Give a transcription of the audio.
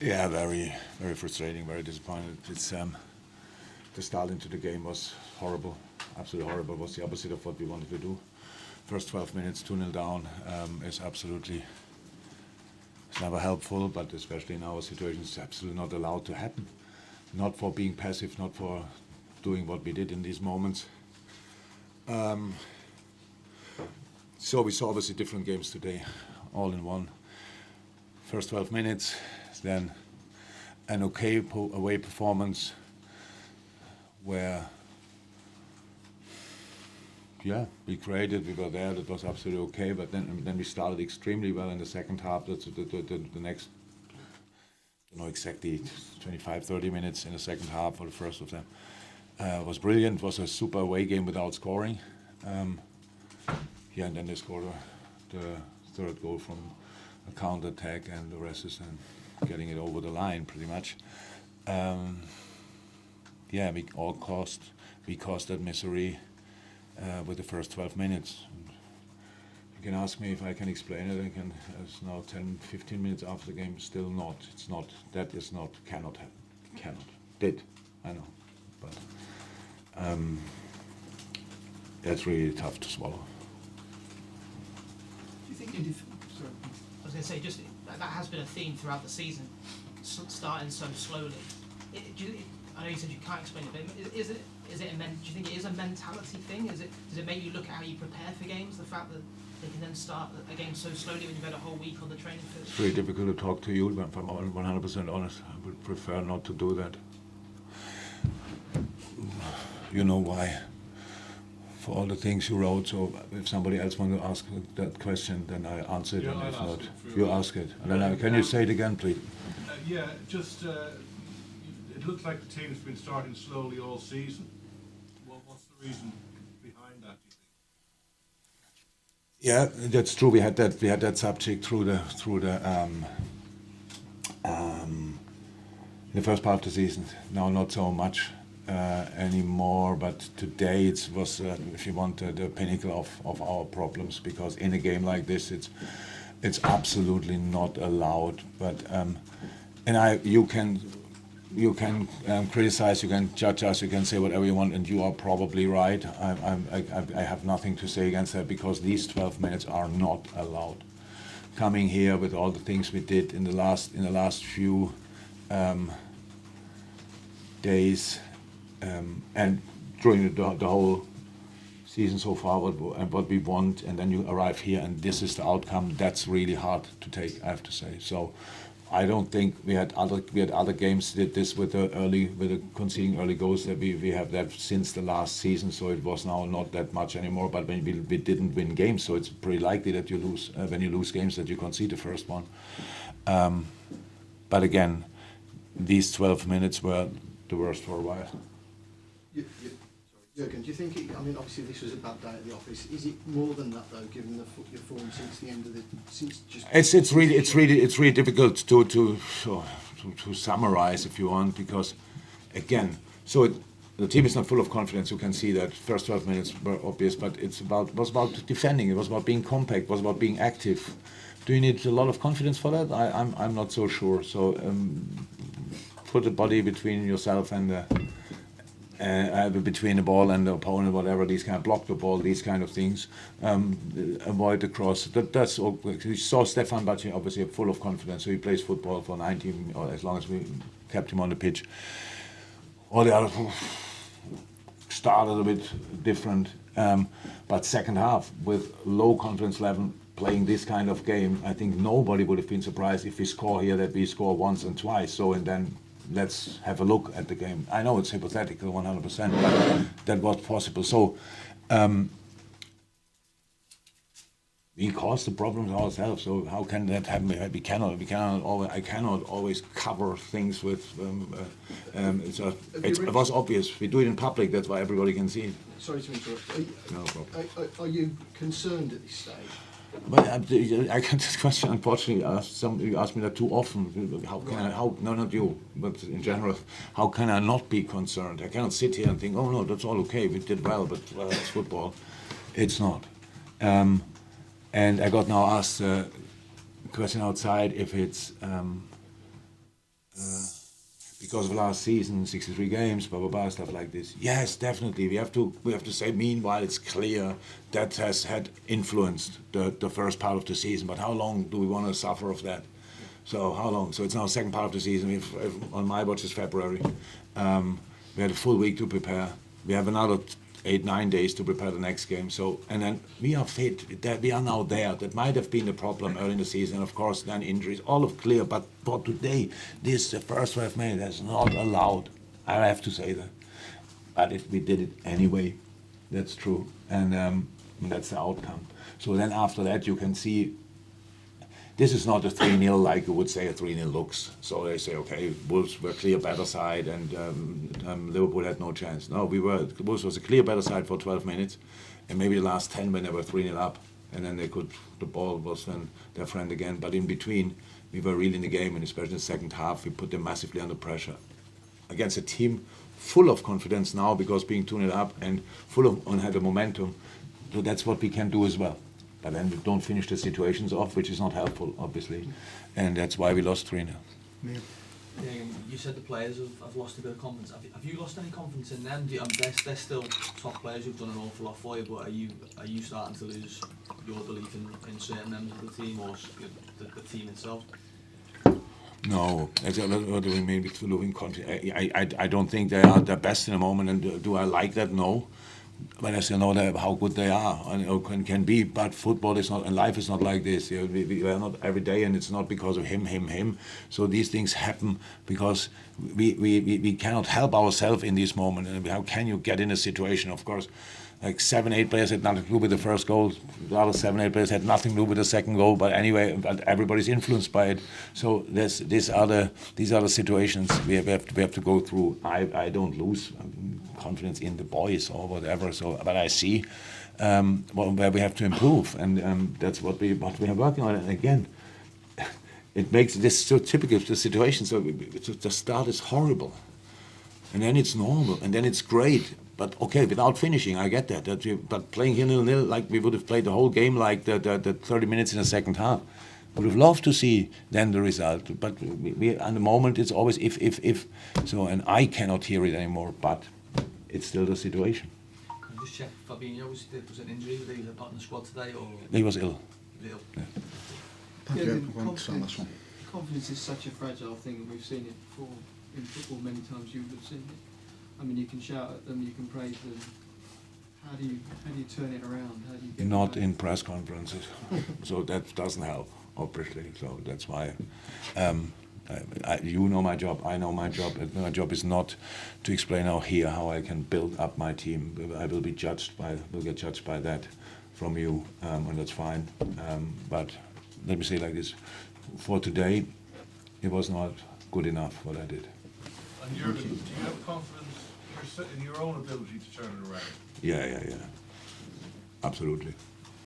Yeah, very, very frustrating, very disappointed. It's the start into the game was horrible, absolutely horrible. It was the opposite of what we wanted to do. First 12 minutes, 2-0 down is absolutely, it's never helpful, but especially in our situation, it's absolutely not allowed to happen. Not for being passive, not for doing what we did in these moments. So we saw obviously different games today, all in one. First 12 minutes, then an okay away performance where, yeah, we created, we were there, that was absolutely okay, but then we started extremely well in the second half. That's the next, I don't know exactly, 25, 30 minutes in the second half, or the first of them, was brilliant. It was a super away game without scoring. And then they scored the third goal from a counter-attack, and the rest is then getting it over the line, pretty much. We caused that misery with the first 12 minutes. And you can ask me if I can explain it. I can. It's now 10, 15 minutes after the game. Still not. It's not. That is not. Cannot happen. Cannot. Did. I know. But that's really tough to swallow. Do you think sorry. I was going to say, just that has been a theme throughout the season, starting so slowly. I know you said you can't explain it, but do you think it is a mentality thing? Does it make you look at how you prepare for games? The fact that they can then start a game so slowly when you've had a whole week on the training field? It's very difficult to talk to you, but if I'm 100% honest, I would prefer not to do that. You know why? For all the things you wrote, so if somebody else wants to ask that question, then I answer it, and if not, you ask it. And then can you say it again, please? It looks like the team's been starting slowly all season. Well, what's the reason behind that, do you think? Yeah, that's true. We had that subject through the in the first part of the season. Now not so much anymore, but today it was, if you want, the pinnacle of our problems, because in a game like this, it's absolutely not allowed. But you can criticize, you can judge us, you can say whatever you want, and you are probably right. I have nothing to say against that, because these 12 minutes are not allowed. Coming here with all the things we did in the last few days, and during the whole season so far, what we want, and then you arrive here and this is the outcome. That's really hard to take, I have to say. So I don't think we had other games did this with the conceding early goals, that we have that since the last season. So it was now not that much anymore. But when we didn't win games, so it's pretty likely that you lose when you lose games, that you concede the first one. But again, these 12 minutes were the worst for a while. Jürgen, do you think obviously this was a bad day at the office. Is it more than that though, given your form since the end of It's really difficult to summarize, if you want, because again, the team is not full of confidence. You can see that first 12 minutes were obvious, but it was about defending. It was about being compact. It was about being active. Do you need a lot of confidence for that? I'm not so sure. So put the body between yourself and between the ball and the opponent, whatever, these kind of block the ball, these kind of things, avoid the cross. That's all. We saw Stefan Bacci obviously full of confidence, so he plays football for 19, or as long as we kept him on the pitch. All the others started a bit different, but second half with low confidence level, playing this kind of game, I think nobody would have been surprised if we score here, that we score once and twice. So, and then let's have a look at the game. I know it's hypothetical 100%, but that was possible. So we caused the problems ourselves. So how can that happen? I cannot always cover things with. It was obvious. We do it in public. That's why everybody can see it. Sorry to interrupt. No problem. Are you concerned at this stage? But I get this question, unfortunately, you ask me that too often. No, not you, but in general, how can I not be concerned? I cannot sit here and think, oh no, that's all okay, we did well, but it's football. It's not. And I got now asked a question outside if it's because of last season, 63 games, blah, blah, blah, stuff like this. Yes, definitely. We have to say, meanwhile, it's clear that has had influenced the first part of the season. But how long do we want to suffer of that? So how long? So it's now the second part of the season. On my watch is February. We had a full week to prepare. We have another 8-9 days to prepare the next game. So, and then we are fit. That we are now there. That might have been the problem early in the season. Of course, then injuries, all of clear. But for today, this the first 12 minutes that's not allowed. I have to say that. But we did it anyway. That's true, and that's the outcome. So then after that, you can see. This is not a 3-0 like you would say a 3-0 looks. So they say, okay, Wolves were clear better side and Liverpool had no chance. No, Wolves was a clear better side for 12 minutes, and maybe the last 10 when they were 3-0 up, and then the ball was then their friend again. But in between, we were really in the game, and especially in the second half, we put them massively under pressure against a team full of confidence now because being 2-0 up and and had the momentum. So that's what we can do as well. But then we don't finish the situations off, which is not helpful, obviously. And that's why we lost 3-0. Yeah, you said the players have lost a bit of confidence. Have you lost any confidence in them? They're still top players who've done an awful lot for you, but are you starting to lose your belief in certain members of the team or the team itself? No, what do we mean with losing confidence? I don't think they are the best in the moment, and do I like that? No. But I still know how good they are and can be. But football is not, and life is not like this. You know, we are not every day, and it's not because of him. So these things happen because we cannot help ourselves in this moment. And how can you get in a situation? Of course, like 7-8 players had nothing to do with the first goal. The other 7-8 players had nothing to do with the second goal. But anyway, everybody's influenced by it. So these are the situations we have to go through. I don't lose confidence in the boys or whatever. So, but I see where we have to improve, and that's what we are working on. And again, it makes this so typical of the situation. So the start is horrible, and then it's normal, and then it's great. But okay, without finishing, I get that. But playing here 0-0, like we would have played the whole game, like the 30 minutes in the second half. Would have loved to see then the result. But we at the moment it's always if. So, and I cannot hear it anymore. But it's still the situation. Can I just check, Fabinho, was an injury? Was he not in the squad today? Or He was ill. Ill? Yeah. Thank Yeah, you. the One on this one. confidence is such a fragile thing, and we've seen it before in football many times. You would have seen it. I mean, you can shout at them, you can praise them. How do you turn it around? How do you get Not back? in press conferences. So that doesn't help, obviously. So that's why. You know my job. I know my job. My job is not to explain how I can build up my team. I will get judged by that from you, and that's fine. But let me say it like this: for today, it was not good enough what I did. And do you have confidence in your own ability to turn it around? Yeah. Absolutely.